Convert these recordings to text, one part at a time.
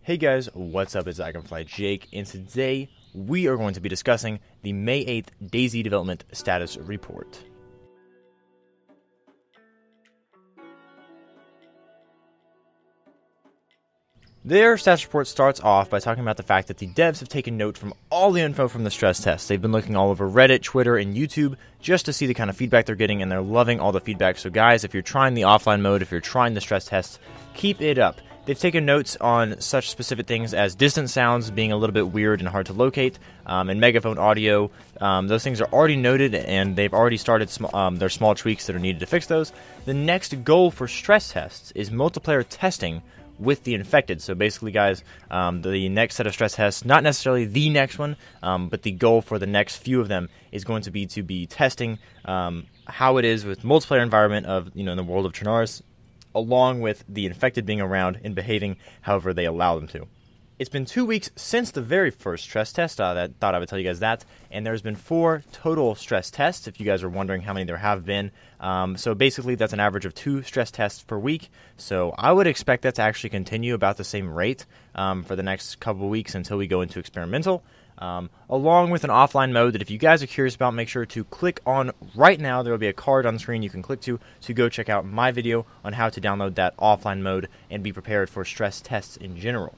Hey guys, what's up? It's Dragonfly Jake, and today we are going to be discussing the May 8th DayZ development status report. Their status report starts off by talking about the fact that the devs have taken note from all the info from the stress tests. They've been looking all over Reddit, Twitter, and YouTube just to see the kind of feedback they're getting, and they're loving all the feedback. So guys, if you're trying the offline mode, if you're trying the stress tests, keep it up. They've taken notes on such specific things as distance sounds being a little bit weird and hard to locate, and megaphone audio. Those things are already noted, and they've already started their small tweaks that are needed to fix those. The next goal for stress tests is multiplayer testing with the infected. So basically, guys, the next set of stress tests, not necessarily the next one, but the goal for the next few of them is going to be testing how it is with multiplayer environment of, in the world of Trinaris, along with the infected being around and behaving however they allow them to. It's been 2 weeks since the very first stress test. I thought I would tell you guys that. And there's been 4 total stress tests, if you guys are wondering how many there have been. So basically, that's an average of 2 stress tests per week. So I would expect that to actually continue about the same rate for the next couple of weeks until we go into experimental. Along with an offline mode that if you guys are curious about, make sure to click on right now. There will be a card on the screen you can click to go check out my video on how to download that offline mode and be prepared for stress tests in general.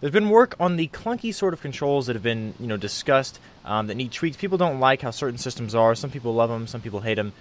There's been work on the clunky sort of controls that have been, discussed that need tweaks. People don't like how certain systems are. Some people love them. Some people hate them.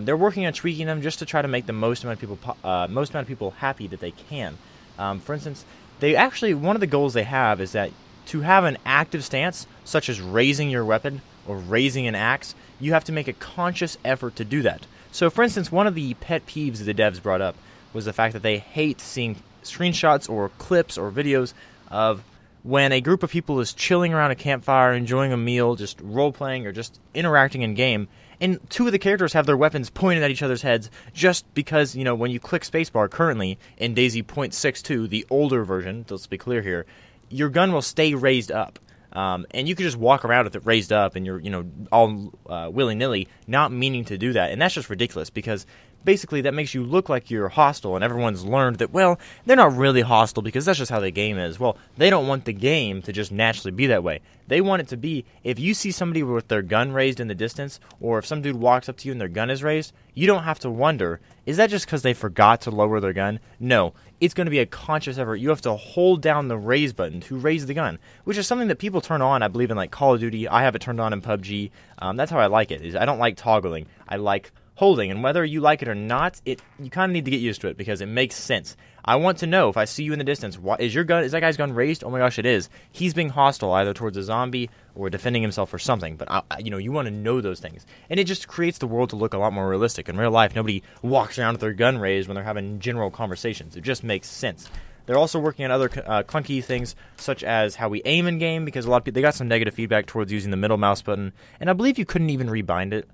They're working on tweaking them just to try to make the most amount of people happy that they can. For instance, one of the goals they have is that to have an active stance, such as raising your weapon or raising an axe, you have to make a conscious effort to do that. So, for instance, one of the pet peeves that the devs brought up was the fact that they hate seeing screenshots or clips or videos of when a group of people is chilling around a campfire, enjoying a meal, just role-playing or just interacting in game, and 2 of the characters have their weapons pointed at each other's heads just because, when you click spacebar currently in DayZ 0.62, the older version, let's be clear here, your gun will stay raised up. And you could just walk around with it raised up and you're, all willy-nilly, not meaning to do that. And that's just ridiculous because basically that makes you look like you're hostile, and everyone's learned that, well, they're not really hostile because that's just how the game is. Well, they don't want the game to just naturally be that way. They want it to be, if you see somebody with their gun raised in the distance, or if some dude walks up to you and their gun is raised, you don't have to wonder, is that just because they forgot to lower their gun? No. It's going to be a conscious effort. You have to hold down the raise button to raise the gun, which is something that people turn on, I believe, in like Call of Duty. I have it turned on in PUBG. That's how I like it. I don't like toggling. I like holding, and whether you like it or not, you kind of need to get used to it because it makes sense. I want to know if I see you in the distance, is that guy's gun raised? Oh my gosh, it is. He's being hostile either towards a zombie or defending himself or something. But you want to know those things, and it just creates the world to look a lot more realistic. In real life, nobody walks around with their gun raised when they're having general conversations. It just makes sense. They're also working on other clunky things, such as how we aim in game, because a lot of people, they got some negative feedback towards using the middle mouse button, and I believe you couldn't even rebind it.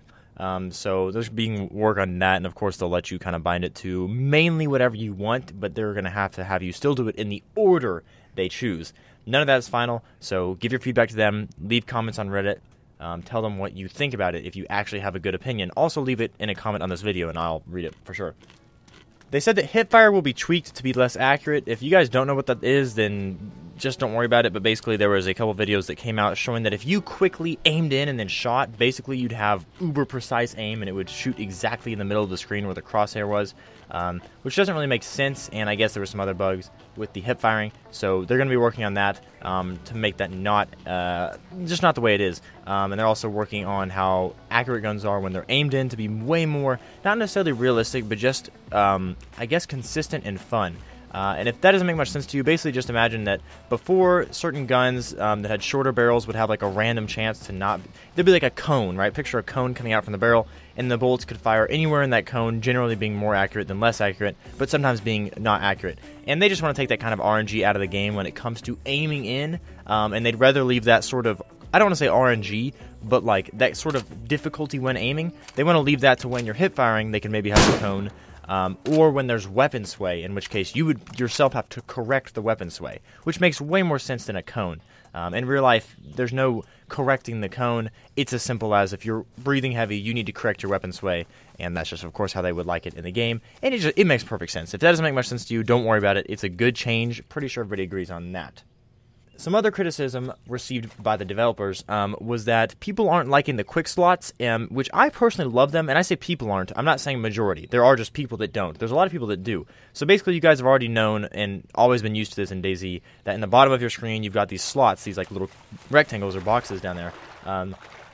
So there's being work on that, and of course they'll let you kind of bind it to mainly whatever you want, but they're going to have you still do it in the order they choose. None of that is final, so give your feedback to them, leave comments on Reddit, tell them what you think about it if you actually have a good opinion. Also leave it in a comment on this video and I'll read it for sure. They said that hipfire will be tweaked to be less accurate. If you guys don't know what that is, then just don't worry about it. But basically, there was a couple videos that came out showing that if you quickly aimed in and then shot, basically you'd have uber precise aim and it would shoot exactly in the middle of the screen where the crosshair was, which doesn't really make sense. And I guess there were some other bugs with the hip firing, so they're going to be working on that to make that just not the way it is. And they're also working on how accurate guns are when they're aimed in to be way more, not necessarily realistic, but just I guess consistent and fun. And if that doesn't make much sense to you, basically just imagine that before, certain guns that had shorter barrels would have like a random chance to not... There'd be like a cone, right? Picture a cone coming out from the barrel, and the bullets could fire anywhere in that cone, generally being more accurate than less accurate, but sometimes being not accurate. And they just want to take that kind of RNG out of the game when it comes to aiming in, and they'd rather leave that sort of... I don't want to say RNG, but like that sort of difficulty when aiming. They want to leave that to when you're hip firing, they can maybe have a cone. or when there's weapon sway, in which case you would yourself have to correct the weapon sway, which makes way more sense than a cone. In real life, there's no correcting the cone. It's as simple as if you're breathing heavy, you need to correct your weapon sway, and that's just, of course, how they would like it in the game. And it makes perfect sense. If that doesn't make much sense to you, don't worry about it. It's a good change. Pretty sure everybody agrees on that. Some other criticism received by the developers was that people aren't liking the quick slots, which I personally love them, and I say people aren't. I'm not saying majority. There are just people that don't. There's a lot of people that do. So basically, you guys have already known and always been used to this in DayZ, that in the bottom of your screen, you've got these slots, these like little rectangles or boxes down there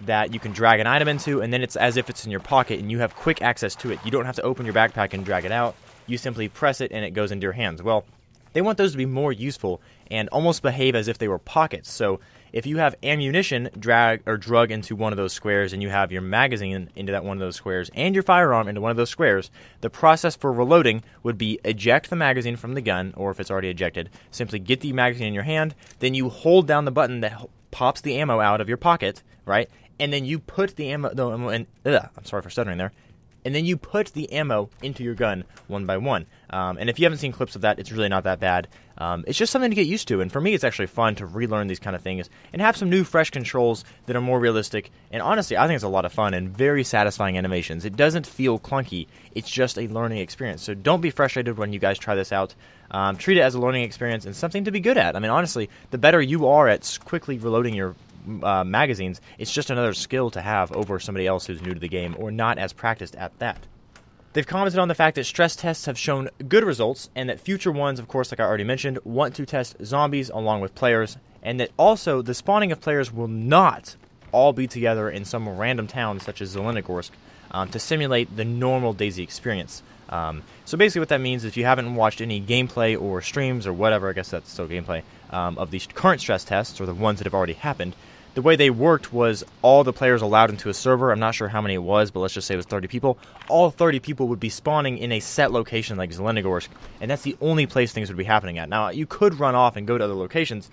that you can drag an item into, and then it's as if it's in your pocket, and you have quick access to it. You don't have to open your backpack and drag it out. You simply press it, and it goes into your hands. Well, they want those to be more useful and almost behave as if they were pockets. So if you have ammunition drug into one of those squares, and you have your magazine into that one of those squares and your firearm into one of those squares, the process for reloading would be eject the magazine from the gun, or if it's already ejected, simply get the magazine in your hand, then you hold down the button that pops the ammo out of your pocket, right? And then you put the ammo in, I'm sorry for stuttering there. And then you put the ammo into your gun one by one. And if you haven't seen clips of that, it's really not that bad. It's just something to get used to. And for me, it's actually fun to relearn these kind of things and have some new, fresh controls that are more realistic. And honestly, I think it's a lot of fun and very satisfying animations. It doesn't feel clunky. It's just a learning experience. So don't be frustrated when you guys try this out. Treat it as a learning experience and something to be good at. I mean, honestly, the better you are at quickly reloading your magazines, it's just another skill to have over somebody else who's new to the game or not as practiced at that. They've commented on the fact that stress tests have shown good results, and that future ones, of course, like I already mentioned, want to test zombies along with players, and that also the spawning of players will not all be together in some random town such as Zelenogorsk to simulate the normal DayZ experience. So basically what that means is if you haven't watched any gameplay or streams or whatever, I guess that's still gameplay, of these current stress tests, or the ones that have already happened, the way they worked was all the players allowed into a server. I'm not sure how many it was, but let's just say it was 30 people. All 30 people would be spawning in a set location like Zelenogorsk, and that's the only place things would be happening at. Now, you could run off and go to other locations,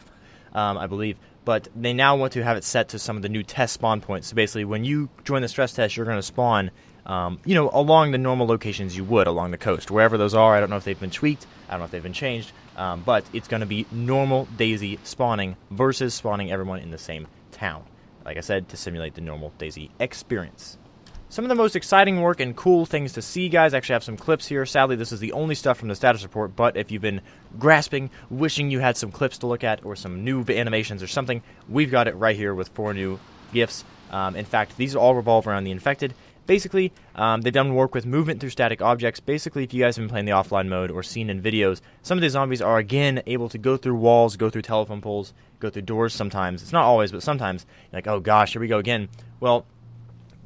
I believe, but they now want to have it set to some of the new test spawn points. So basically, when you join the stress test, you're going to spawn along the normal locations you would along the coast. Wherever those are, I don't know if they've been tweaked, I don't know if they've been changed, but it's going to be normal DayZ spawning versus spawning everyone in the same town. Like I said, to simulate the normal DayZ experience. Some of the most exciting work and cool things to see, guys. I actually have some clips here. Sadly, this is the only stuff from the status report, but if you've been grasping, wishing you had some clips to look at or some new animations or something, we've got it right here with 4 new GIFs. In fact, these all revolve around the infected. Basically, they've done work with movement through static objects. Basically, if you guys have been playing the offline mode or seen in videos, some of the zombies are, again, able to go through walls, go through telephone poles, go through doors sometimes. It's not always, but sometimes. You're like, oh gosh, here we go again. Well,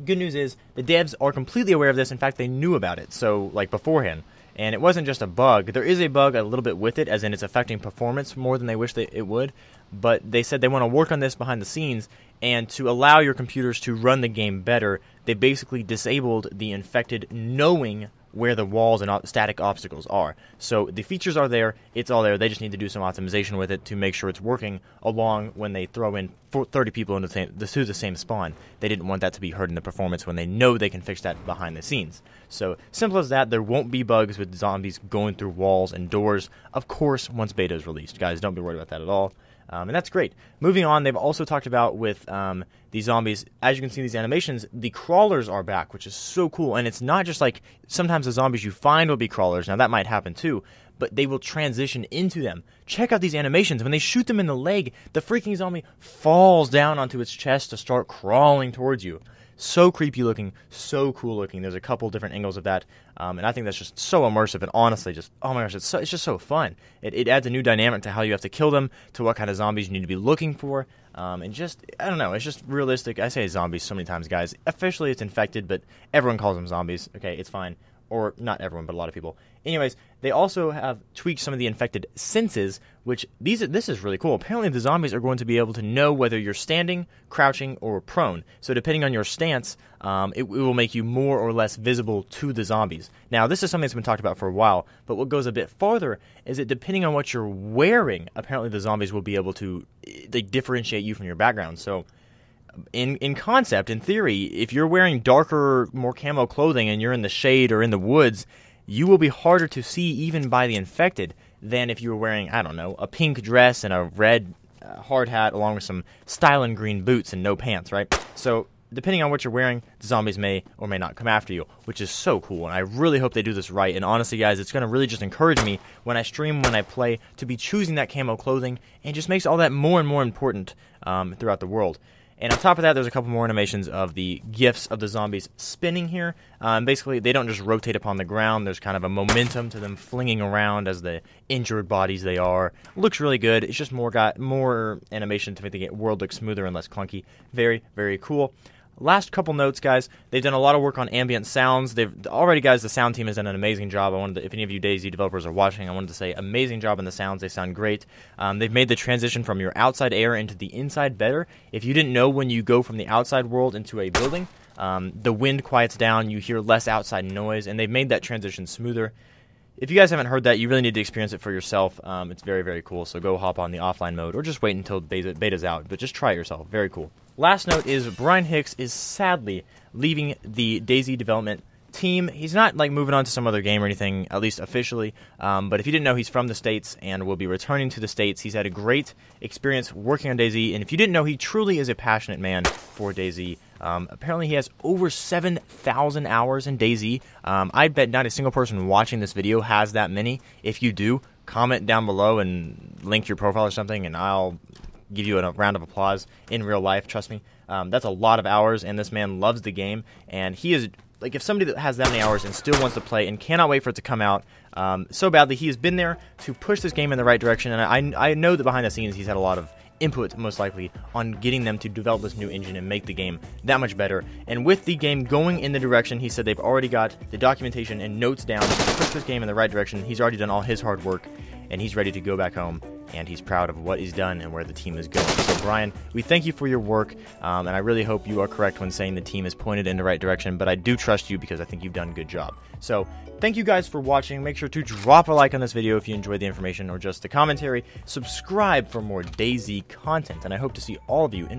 good news is the devs are completely aware of this. In fact, they knew about it, so like beforehand. And it wasn't just a bug. There is a bug a little bit with it, as in it's affecting performance more than they wish it would. But they said they want to work on this behind the scenes, and to allow your computers to run the game better, they basically disabled the infected knowing where the walls and static obstacles are. So the features are there, it's all there, they just need to do some optimization with it to make sure it's working along when they throw in 30 people into the same spawn. They didn't want that to be hurting the performance when they know they can fix that behind the scenes. So simple as that. There won't be bugs with zombies going through walls and doors, of course, once beta is released. Guys, don't be worried about that at all. And that's great. Moving on, they've also talked about with these zombies, as you can see in these animations, the crawlers are back, which is so cool. And it's not just like sometimes the zombies you find will be crawlers. Now, that might happen too, but they will transition into them. Check out these animations. When they shoot them in the leg, the freaking zombie falls down onto its chest to start crawling towards you. So creepy looking, so cool looking. There's a couple different angles of that, and I think that's just so immersive and honestly just, oh my gosh, it's just so fun. It adds a new dynamic to how you have to kill them, to what kind of zombies you need to be looking for, and just, I don't know, it's just realistic. I say zombies so many times, guys. Officially it's infected, but everyone calls them zombies. Okay, it's fine. Or not everyone, but a lot of people. Anyways, they also have tweaked some of the infected senses, which this is really cool. Apparently the zombies are going to be able to know whether you're standing, crouching, or prone. So depending on your stance, it will make you more or less visible to the zombies. Now, this is something that's been talked about for a while, but what goes a bit farther is that depending on what you're wearing, apparently the zombies will be able to differentiate you from your background. So in concept, in theory, if you're wearing darker, more camo clothing and you're in the shade or in the woods, you will be harder to see even by the infected than if you were wearing, I don't know, a pink dress and a red hard hat along with some styling green boots and no pants, right? So depending on what you're wearing, the zombies may or may not come after you, which is so cool, and I really hope they do this right. And honestly, guys, it's going to really just encourage me when I stream, when I play, to be choosing that camo clothing, and just makes all that more and more important throughout the world. And on top of that, there's a couple more animations of the gifs of the zombies spinning here. Basically, they don't just rotate upon the ground. There's kind of a momentum to them flinging around as the injured bodies they are. Looks really good. It's just more animation to make the world look smoother and less clunky. Very, very cool. Last couple notes, guys. They've done a lot of work on ambient sounds. Already, guys, the sound team has done an amazing job. If any of you DayZ developers are watching, I wanted to say amazing job on the sounds. They sound great. They've made the transition from your outside air into the inside better. If you didn't know, when you go from the outside world into a building, the wind quiets down, you hear less outside noise, and they've made that transition smoother. If you guys haven't heard that, you really need to experience it for yourself. It's very, very cool. So go hop on the offline mode, or just wait until beta's out. But just try it yourself. Very cool. Last note is Brian Hicks is sadly leaving the DayZ development team. He's not like moving on to some other game or anything, at least officially. But if you didn't know, he's from the States and will be returning to the States. He's had a great experience working on DayZ. And if you didn't know, he truly is a passionate man for DayZ. Apparently he has over 7,000 hours in DayZ. I bet not a single person watching this video has that many. If you do, comment down below and link your profile or something, and I'll give you a round of applause in real life. Trust me. That's a lot of hours, and this man loves the game, and he is, like, if somebody that has that many hours and still wants to play and cannot wait for it to come out so badly, he has been there to push this game in the right direction, and I know that behind the scenes he's had a lot of input, most likely, on getting them to develop this new engine and make the game that much better. And with the game going in the direction, he said they've already got the documentation and notes down to push this game in the right direction. He's already done all his hard work, and he's ready to go back home, and he's proud of what he's done and where the team is going. So Brian, we thank you for your work, and I really hope you are correct when saying the team is pointed in the right direction, but I do trust you because I think you've done a good job. So thank you guys for watching. Make sure to drop a like on this video if you enjoyed the information or just the commentary. Subscribe for more DayZ content, and I hope to see all of you in my